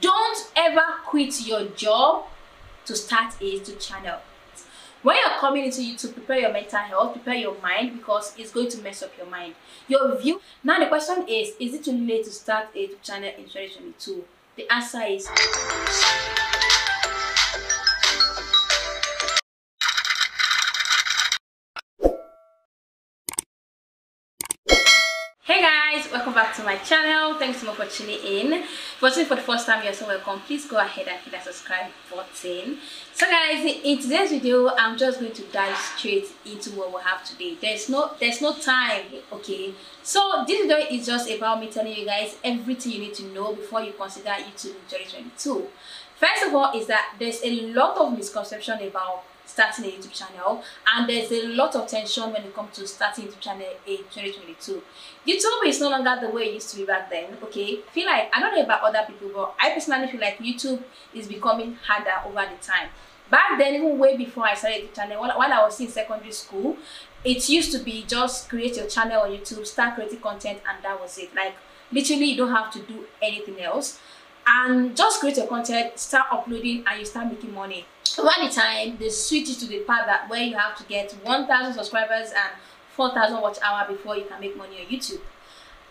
Don't ever quit your job to start a YouTube channel. When you're coming into YouTube, prepare your mental health, prepare your mind, because it's going to mess up your mind, your view. Now the question is it too late to start a YouTube channel in 2022? The answer is hey guys, welcome back to my channel. Thanks so much for tuning in. If you're watching for the first time, you're so welcome. Please go ahead and hit that subscribe button. So guys, in today's video, I'm just going to dive straight into what we have today. There's no time, okay? So this video is just about me telling you guys everything you need to know before you consider YouTube in 2022. First of all is that there's a lot of misconception about starting a YouTube channel, and there's a lot of tension when it comes to starting a YouTube channel in 2022. YouTube is no longer the way it used to be back then, okay? I don't know about other people, but I personally feel like YouTube is becoming harder over the time. Back then, even way before I started the channel, while I was in secondary school, it used to be just create your channel on YouTube, start creating content, and that was it. Like literally, you don't have to do anything else, and just create your content, start uploading, and you start making money. Over the time, they switched to the part that where you have to get 1,000 subscribers and 4,000 watch hour before you can make money on YouTube.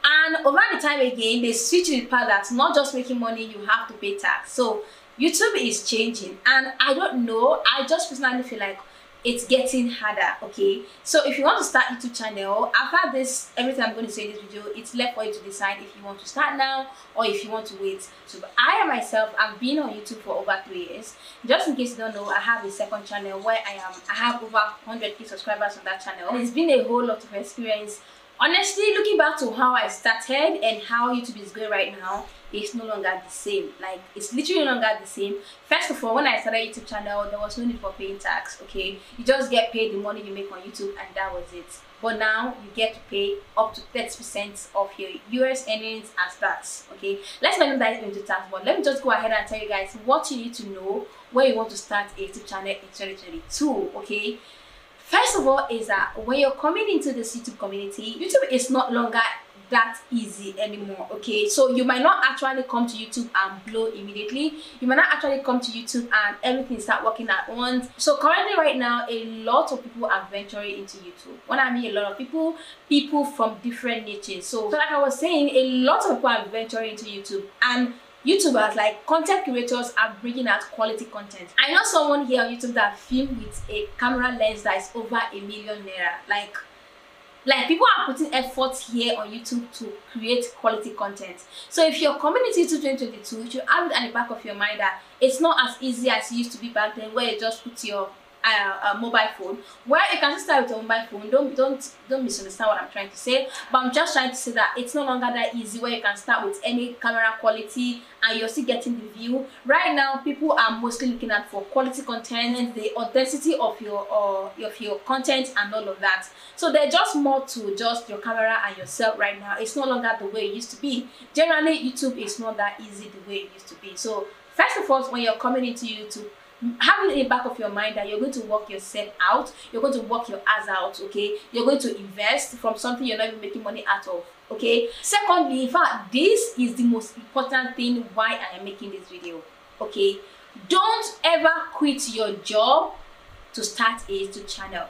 And over the time again, they switched to the part that's not just making money, you have to pay tax. So YouTube is changing, and I don't know, I just personally feel like it's getting harder, okay? So if you want to start a YouTube channel, after this, everything I'm going to say in this video, it's left for you to decide if you want to start now or if you want to wait. So I myself, I've been on YouTube for over 3 years. Just in case you don't know, I have a second channel where I have over 100k subscribers on that channel. It's been a whole lot of experience. Honestly, looking back to how I started and how YouTube is going right now, it's no longer the same. Like, it's literally no longer the same. First of all, when I started YouTube channel, there was no need for paying tax, okay? You just get paid the money you make on YouTube, and that was it. But now you get to pay up to 30% of your US earnings as tax, okay? Let's not even dive into tax, but let me just go ahead and tell you guys what you need to know when you want to start a YouTube channel in 2022, okay? First of all is that when you're coming into this YouTube community, YouTube is not longer that easy anymore, okay? So you might not actually come to YouTube and blow immediately. You might not actually come to YouTube and everything start working at once. So currently right now, a lot of people are venturing into YouTube. When I mean a lot of people from different niches. So like I was saying, a lot of people are venturing into YouTube, and YouTubers, like content creators, are bringing out quality content. I know someone here on YouTube that filmed with a camera lens that is over ₦1 million. Like people are putting effort here on YouTube to create quality content. So if you're coming into YouTube 2022, you should have it at the back of your mind that it's not as easy as it used to be back then, where you just put your mobile phone, where you can start with your mobile phone. Don't misunderstand what I'm trying to say, but I'm just trying to say that it's no longer that easy where you can start with any camera quality and you're still getting the view. Right now, people are mostly looking at for quality content, the authenticity of your content and all of that. So there's just more to just your camera and yourself right now. It's no longer the way it used to be. Generally, YouTube is not that easy the way it used to be. So first of all, when you're coming into YouTube, having in the back of your mind that you're going to work yourself out, you're going to work your ass out, okay? You're going to invest from something you're not even making money out of, okay? Secondly, in fact, this is the most important thing why I am making this video, okay? Don't ever quit your job to start a YouTube channel.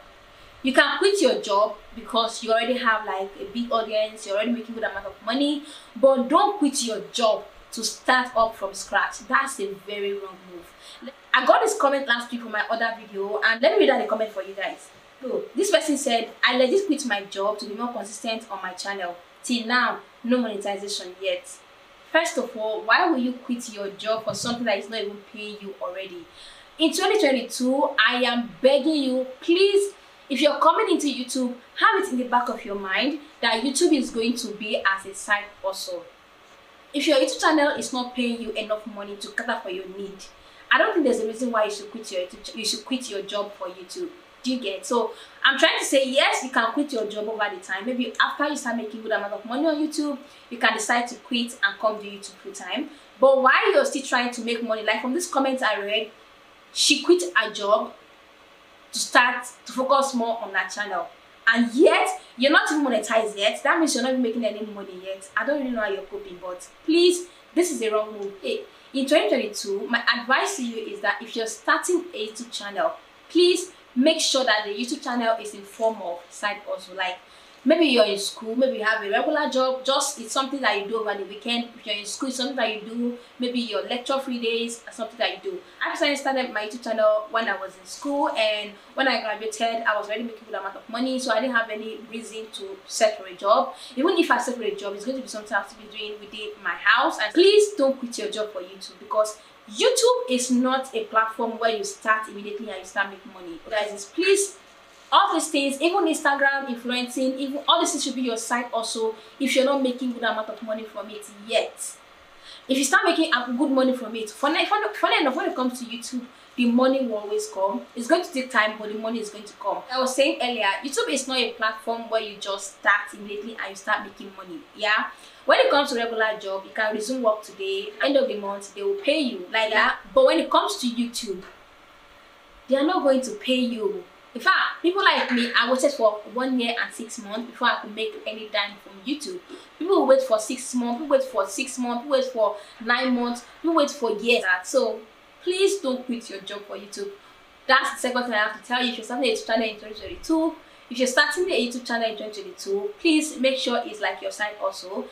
You can quit your job because you already have like a big audience, you're already making a good amount of money, but don't quit your job to start up from scratch. That's a very wrong move. I got this comment last week on my other video, and let me read out the comment for you guys. So this person said, I legit quit my job to be more consistent on my channel. Till now, no monetization yet. First of all, why will you quit your job for something that is not even paying you already? In 2022, I am begging you, please, if you're coming into YouTube, have it in the back of your mind that YouTube is going to be as a side hustle. If your YouTube channel is not paying you enough money to cater for your need, I don't think there's a reason why you should quit your job for YouTube. Do you get? So I'm trying to say, yes, you can quit your job over the time. Maybe after you start making good amount of money on YouTube, you can decide to quit and come to YouTube full time. But while you're still trying to make money, like from this comment I read, she quit her job to focus more on that channel. And yet, you're not even monetized yet. That means you're not even making any money yet. I don't really know how you're coping, but please This is a wrong move. Hey, in 2022, my advice to you is that if you're starting a YouTube channel, please make sure that the YouTube channel is in form of side hustle. Like maybe you're in school, maybe you have a regular job, just it's something that you do over the weekend. If you're in school, it's something that you do, maybe your lecture free days or something that you do. I personally started my YouTube channel when I was in school, and when I graduated, I was already making a good amount of money, so I didn't have any reason to search for a job. Even if I search for a job, it's going to be something I have to be doing within my house. And please don't quit your job for YouTube, because YouTube is not a platform where you start immediately and you start making money. Guys, please, all these things, even Instagram, influencing, even all this should be your side also if you're not making good amount of money from it yet. If you start making good money from it, funny enough, when it comes to YouTube, the money will always come. It's going to take time, but the money is going to come. I was saying earlier, YouTube is not a platform where you just start immediately and you start making money. Yeah, when it comes to regular job, you can resume work today, end of the month they will pay you like that. But when it comes to YouTube, they are not going to pay you. In fact, people like me, I waited for 1 year and 6 months before I could make any dime from YouTube. People wait for 6 months, people wait for 6 months, people wait for 9 months, people wait for years. So please don't quit your job for YouTube. That's the second thing I have to tell you. If you're starting a YouTube channel in 2022, if you're starting a YouTube channel in 2022, please make sure it's like your side also.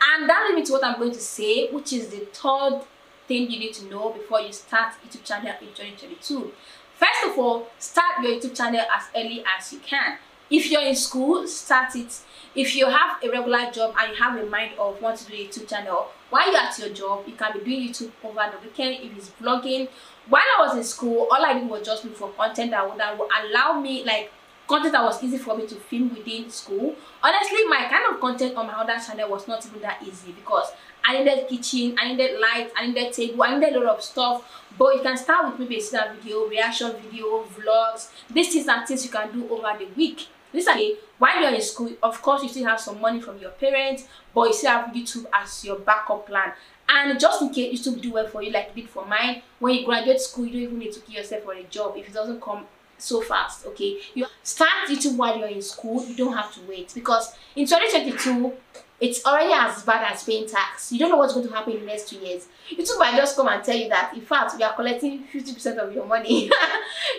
And that leads me to what I'm going to say, which is the third thing you need to know before you start a YouTube channel in 2022. First of all, start your YouTube channel as early as you can. If you're in school, start it. If you have a regular job and you have a mind of want to do a YouTube channel, while you're at your job, you can be doing YouTube over the weekend if it's vlogging. While I was in school, all I did was just look for content that would allow me, like content that was easy for me to film within school. Honestly, my kind of content on my other channel was not even that easy, because I needed kitchen, I needed light, I needed table, I needed a lot of stuff. But you can start with maybe a sit-down video, reaction video, vlogs. These are things you can do over the week. Listen, while you're in school, of course you still have some money from your parents, but you still have YouTube as your backup plan. And just in case YouTube do well for you like it did for mine, when you graduate school, you don't even need to kill yourself for a job if it doesn't come so fast. Okay, you start YouTube while you're in school. You don't have to wait, because in 2022 it's already as bad as paying tax. You don't know what's going to happen in the next 2 years. YouTube might just come and tell you that, in fact, we are collecting 50% of your money.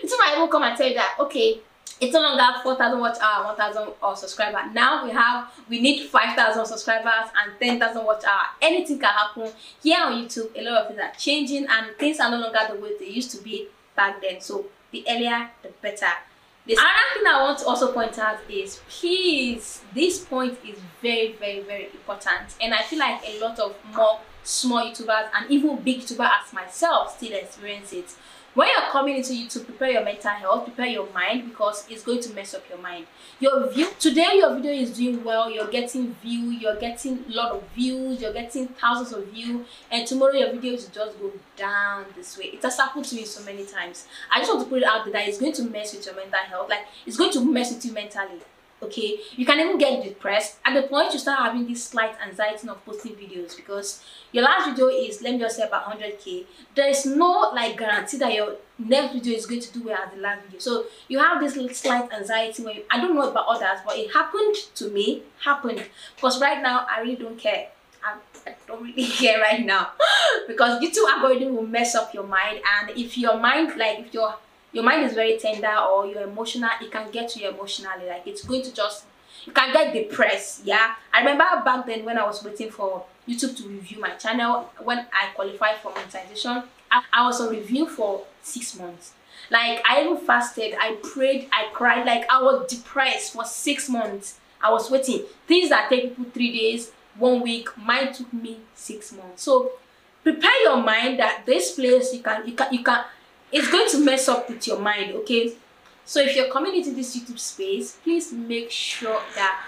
YouTube might even come and tell you that, okay, it's no longer 4,000 watch hour, 1,000 subscriber. Now we need 5,000 subscribers and 10,000 watch hour. Anything can happen here on YouTube. A lot of things are changing, and things are no longer the way they used to be back then. So the earlier, the better. Another thing I want to also point out is, please, this point is very, very, very important, and I feel like a lot of more small YouTubers and even big YouTubers as myself still experience it. When you're coming into YouTube, prepare your mental health, prepare your mind, because it's going to mess up your mind. Your view today, your video is doing well, you're getting view, you're getting a lot of views, you're getting thousands of views, and tomorrow your videos will just go down this way. It has happened to me so many times. I just want to put it out there that it's going to mess with your mental health. Like, it's going to mess with you mentally. Okay, you can even get depressed at the point you start having this slight anxiety of posting videos, because your last video is, let me just say, about 100k. There is no like guarantee that your next video is going to do well as the last video. So you have this little slight anxiety when I don't know about others, but it happened to me. Because right now I really don't care. I don't really care right now because YouTube algorithm will mess up your mind, and if your mind, like if your mind is very tender or you're emotional, it can get to you emotionally. Like, it's going to just, you can get depressed. Yeah, I remember back then when I was waiting for YouTube to review my channel, when I qualified for monetization, I was on review for 6 months. Like, I even fasted, I prayed, I cried. Like, I was depressed for 6 months. I was waiting. Things that take people 3 days, 1 week, mine took me 6 months. So prepare your mind that this place you can it's going to mess up with your mind. Okay, so if you're coming into this YouTube space, please make sure that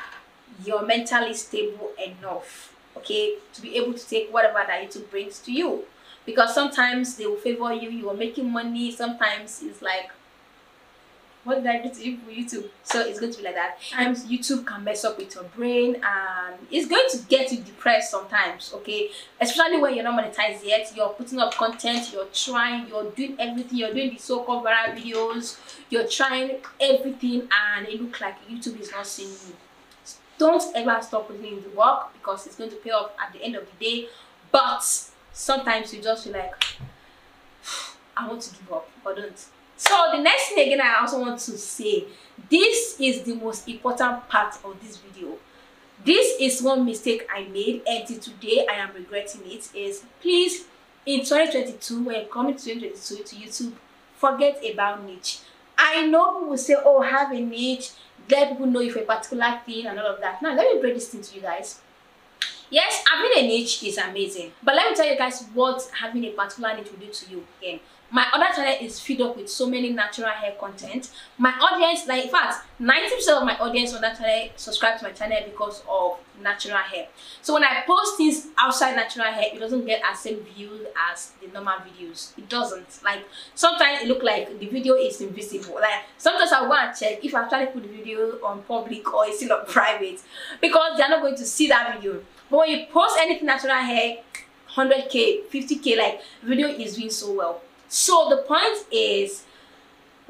you're mentally stable enough, okay, to be able to take whatever that YouTube brings to you, because sometimes they will favor you, you are making money. Sometimes it's like, what did I do to you for YouTube? So it's going to be like that. Sometimes YouTube can mess up with your brain, and it's going to get you depressed sometimes, okay? Especially when you're not monetized yet, you're putting up content, you're trying, you're doing everything, you're doing the so-called viral videos, you're trying everything, and it looks like YouTube is not seeing you. Don't ever stop putting in the work, because it's going to pay off at the end of the day. but sometimes you just feel like I want to give up, but don't. So the next thing again I also want to say, this is the most important part of this video. This is one mistake I made, and till today I am regretting it. Is please, in 2022, when you're coming to 2022 to YouTube, forget about niche. I know people will say, oh, have a niche, let people know you for a particular thing and all of that. Now let me break this thing to you guys. Yes, having a niche is amazing, but let me tell you guys what having a particular niche will do to you. Again, my other channel is filled up with so many natural hair content. My audience, like in fact 90% of my audience on that channel subscribe to my channel because of natural hair. So when I post things outside natural hair, it doesn't get as same views as the normal videos. It doesn't. Like sometimes it look like the video is invisible. Like sometimes I want to check if I try to put the video on public or it's still on private, because they're not going to see that video. But when you post anything natural hair, 100k, 50k, like video is doing so well. So the point is,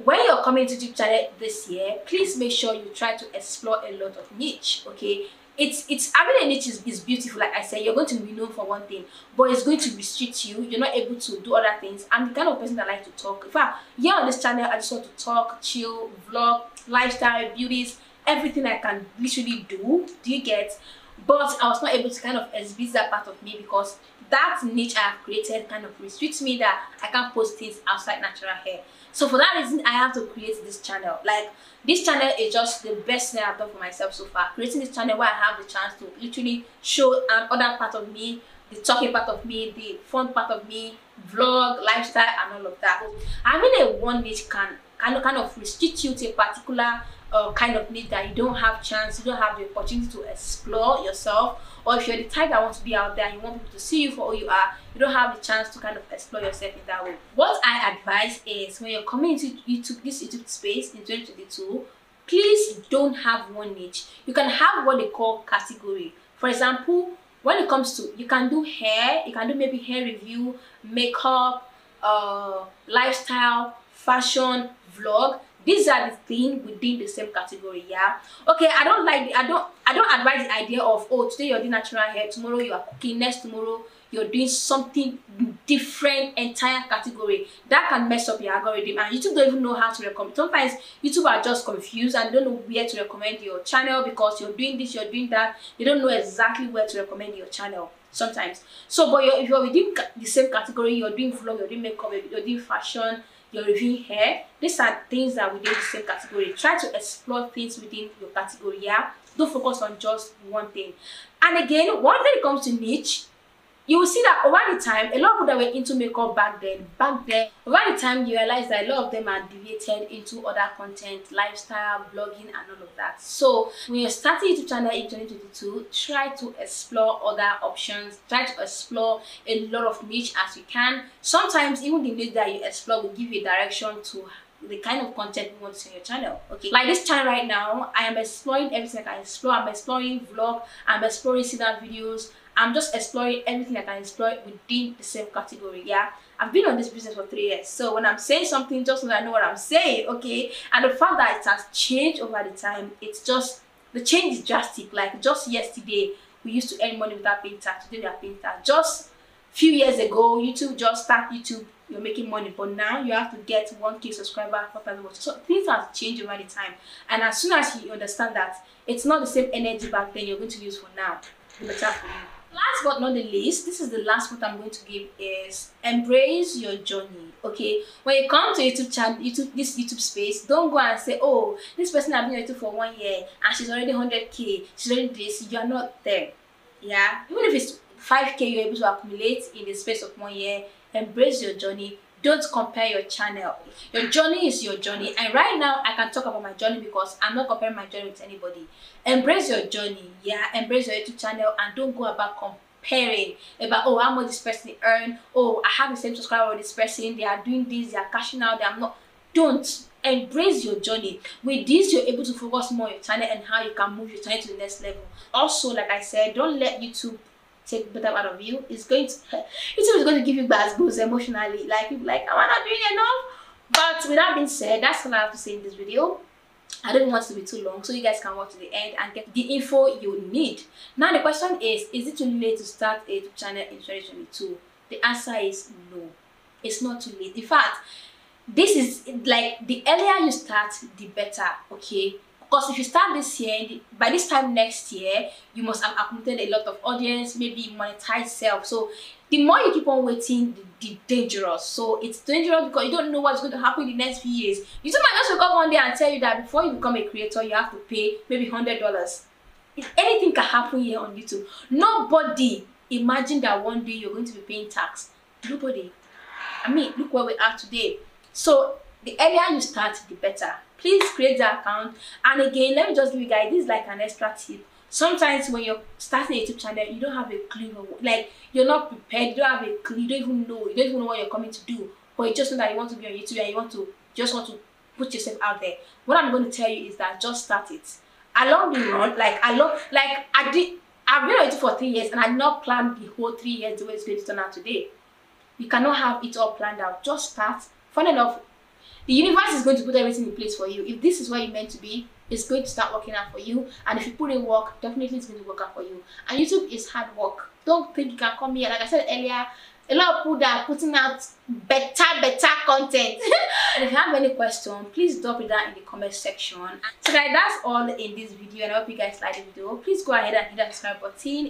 when you're coming to YouTube channel this year, please make sure you try to explore a lot of niche. Okay, it's having a niche is beautiful. Like I said, you're going to be known for one thing, but it's going to restrict you. You're not able to do other things. I'm the kind of person that like to talk. In fact, here on this channel, I just want to talk, chill, vlog, lifestyle, beauties, everything I can literally do. Do you get? But I was not able to kind of exhibit that part of me because that niche I have created kind of restricts me that I can't post things outside natural hair. So for that reason, I have to create this channel. Like this channel is just the best thing I've done for myself so far. Creating this channel where I have the chance to literally show another part of me, the talking part of me, the fun part of me, vlog, lifestyle, and all of that. Having a one niche can kind of restrict you to a particular kind of niche that you don't have chance, you don't have the opportunity to explore yourself. Or if you're the type that wants to be out there, you want people to see you for who you are, you don't have the chance to kind of explore yourself in that way. What I advise is, when you're coming into YouTube, this YouTube space in 2022, please don't have one niche. You can have what they call category. For example, when it comes to, you can do hair, you can do maybe hair review, makeup, lifestyle, fashion, vlog. These are the things within the same category. Yeah, okay, I don't advise the idea of, oh, today you're doing natural hair, tomorrow you are cooking, next tomorrow you're doing something different, entire category. That can mess up your algorithm, and YouTube don't even know how to recommend. Sometimes YouTube are just confused and don't know where to recommend your channel because you're doing this, you're doing that. They don't know exactly where to recommend your channel sometimes. So but if you're within the same category, you're doing vlog, you're doing makeup, you're doing fashion, you're reviewing hair, these are things that within the same category. Try to explore things within your category. Yeah, don't focus on just one thing. And again, when it comes to niche, you will see that over the time, a lot of people that were into makeup back then, over the time you realize that a lot of them are deviated into other content, lifestyle, blogging, and all of that. So when you're starting a YouTube channel in 2022, try to explore other options, try to explore a lot of niche as you can. Sometimes even the niche that you explore will give you a direction to the kind of content you want to see on your channel. Okay, like this channel right now, I am exploring everything I can explore. I'm exploring vlog, I'm exploring sit-down videos, I'm just exploring everything I can explore within the same category. Yeah, I've been on this business for 3 years, so when I'm saying something, just so that I know what I'm saying. Okay, and the fact that it has changed over the time, it's just, the change is drastic. Like just yesterday we used to earn money without paying tax, today we are paying tax. Just few years ago, YouTube just start YouTube, you're making money, but now you have to get 1k subscriber, 4,000 watch. So things have changed over the time, and as soon as you understand that it's not the same energy back then you're going to use for now, the better for you. Last but not the least, this is the last what I'm going to give, is embrace your journey. Okay, when you come to YouTube channel, this YouTube space, don't go and say, oh, this person has been on YouTube for 1 year and she's already 100k, she's already this. You are not there. Yeah, even if it's 5k you're able to accumulate in the space of 1 year, embrace your journey. Don't compare your channel. Your journey is your journey, and right now I can talk about my journey because I'm not comparing my journey with anybody. Embrace your journey. Yeah, embrace your YouTube channel, and don't go about comparing about, oh, how much this person earn, oh, I have the same subscriber with this person, they are doing this, they are cashing out, they are not. Don't. Embrace your journey. With this, you're able to focus more on your channel and how you can move your channel to the next level. Also, like I said, don't let YouTube take better out of you. It's going to, YouTube is going to give you bad boosts emotionally. Like, people like, am I not doing enough? But with that being said, that's all I have to say in this video. I don't want it to be too long, so you guys can watch to the end and get the info you need. Now the question is it too late to start a YouTube channel in 2022? The answer is no. It's not too late. In fact, this is like the earlier you start, the better, okay? Because if you start this year, by this time next year, you must have accumulated a lot of audience, maybe monetize self. So the more you keep on waiting, the dangerous. So it's dangerous because you don't know what's going to happen in the next few years. YouTube might just wake up one day and tell you that before you become a creator, you have to pay maybe $100. Anything can happen here on YouTube. Nobody imagine that one day you're going to be paying tax. Nobody. I mean, look where we are today. So the earlier you start, the better. Please create the account. And again, let me just give you guys, this is like an extra tip. Sometimes when you're starting a YouTube channel, you don't have a clue, like you're not prepared, you don't have a clue, you don't even know what you're coming to do, but you just know that you want to be on YouTube and you want to put yourself out there. What I'm going to tell you is that just start it. Along the run, I've been on YouTube for 3 years and I did not plan the whole 3 years the way it's going to turn out today. You cannot have it all planned out. Just start. Fun enough, the universe is going to put everything in place for you. If this is where you're meant to be, it's going to start working out for you. And if you put in work, definitely it's going to work out for you. And YouTube is hard work. Don't think you can come here. Like I said earlier, a lot of people that are putting out better content. And if you have any question, please drop it down in the comment section. So guys, that's all in this video, and I hope you guys like the video. Please go ahead and hit that subscribe button